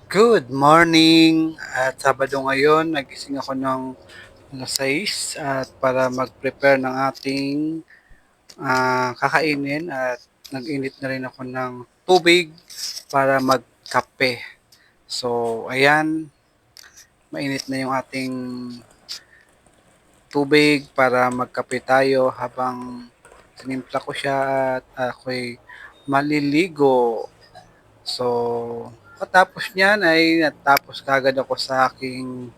Good morning! At Sabado ngayon, nagising ako ng alas 6 at para mag-prepare ng ating kakainin at nag-init na rin ako ng tubig para magkape. So, ayan, mainit na yung ating tubig para magkape tayo habang sinimpla ko siya at ako'y maliligo. So, katapos niyan ay natapos kagad ako sa aking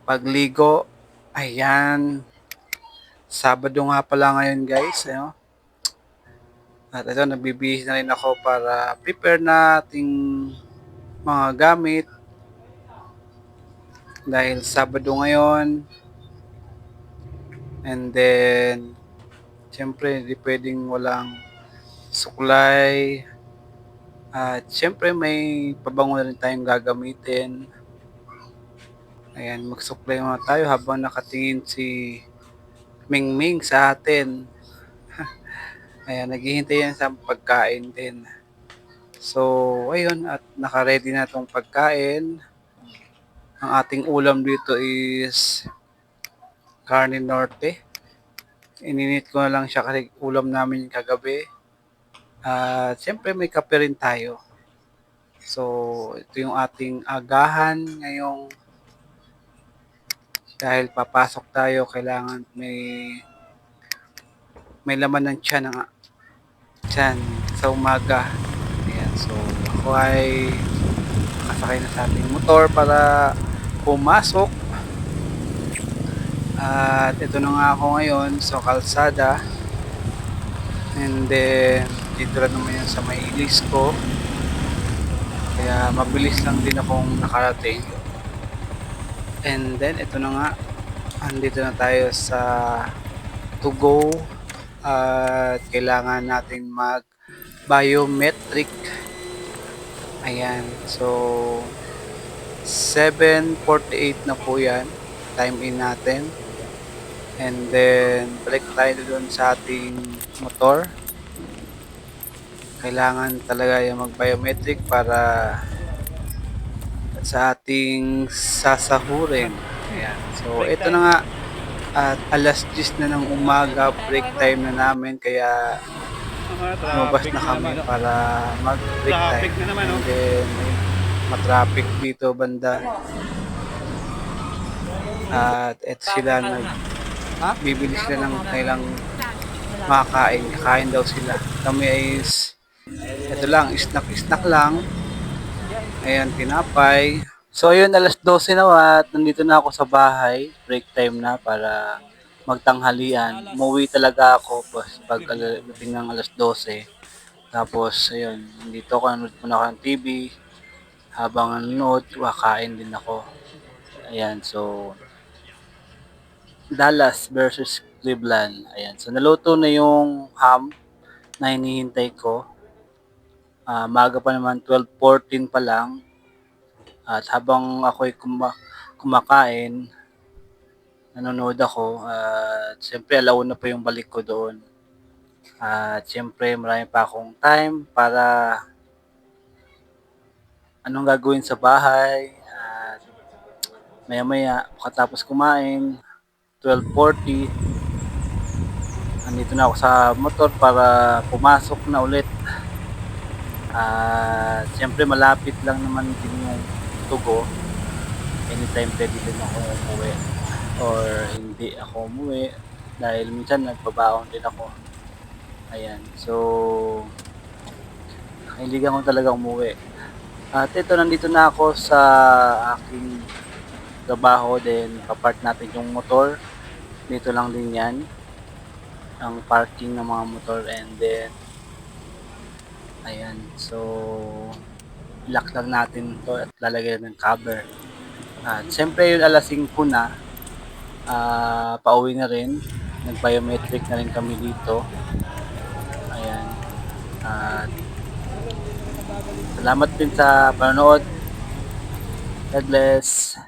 pagligo. Ayan, Sabado nga pala ngayon guys. Ano? At ito, nagbibihis na rin ako para prepare na ating mga gamit. Dahil Sabado ngayon. And then, syempre, hindi pwedeng walang suklay. At syempre, may pabango na rin tayong gagamitin. Ayan, magsuklay muna tayo habang nakatingin si Mingming sa atin. Ayan, naghihintay yan sa pagkain din. So, ayun, at naka-ready na itong pagkain. Ang ating ulam dito is carne norte. Ininit ko na lang siya kasi ulam namin kagabi. At siyempre may kape rin tayo. So, ito yung ating agahan ngayong dahil papasok tayo, kailangan may laman ng tiyan sa umaga. Ayan, so ako ay nakasakay na sa ating motor para pumasok. At ito na nga ako ngayon sa kalsada. And then, dito lang naman yan sa may ilis ko. Kaya mabilis lang din akong nakarating. And then, ito na nga. Andito na tayo sa to go. At kailangan natin mag biometric. Ayan. So, 7:48 na po yan. Time in natin. And then, balik tayo doon sa ating motor. Kailangan talaga yung mag-biometric para sa ating sasahurin. Ayan. So, ito na nga. At alas 10 na ng umaga, break time na namin. Kaya, lumabas na kami para mag-break time. And then, matraffic dito banda. At eto sila bibili sila ng kailang makakain. Kakain daw sila. Kami ay ito lang, snack lang. Ayan, tinapay. So ayun, alas 12 na at nandito na ako sa bahay. Break time na para magtanghalian. Umuwi talaga ako pag dating ng alas 12. Tapos ayun, nandito ako, nanood muna ako ng TV. Habang nanonood, kakain din ako. Ayan, so Dallas versus Cleveland. Ayan. So, naluto na yung ham na hinihintay ko. Maga pa naman, 12:14 pa lang. At habang ako'y kumakain, nanonood ako. At siyempre, alauna pa yung balik ko doon. At siyempre, marami pa akong time para anong gagawin sa bahay. At maya-maya, pagkatapos kumain, 12:40, nandito na ako sa motor para pumasok na ulit. Siyempre malapit lang naman din yung Tugo. Anytime pwede din ako umuwi or hindi ako umuwi dahil minsan nagbabaon din ako. Ayan. So, nakahiligan ko talaga umuwi. At ito, nandito na ako sa aking trabaho din. Papark natin yung motor. Dito lang din yan. Ang parking ng mga motor and then ayan. So, lock lang natin to at lalagyan ng cover. At siyempre yung alas 5 na, pauwi na rin. Nag-biometric na rin kami dito. Ayan. At salamat din sa panonood. God bless.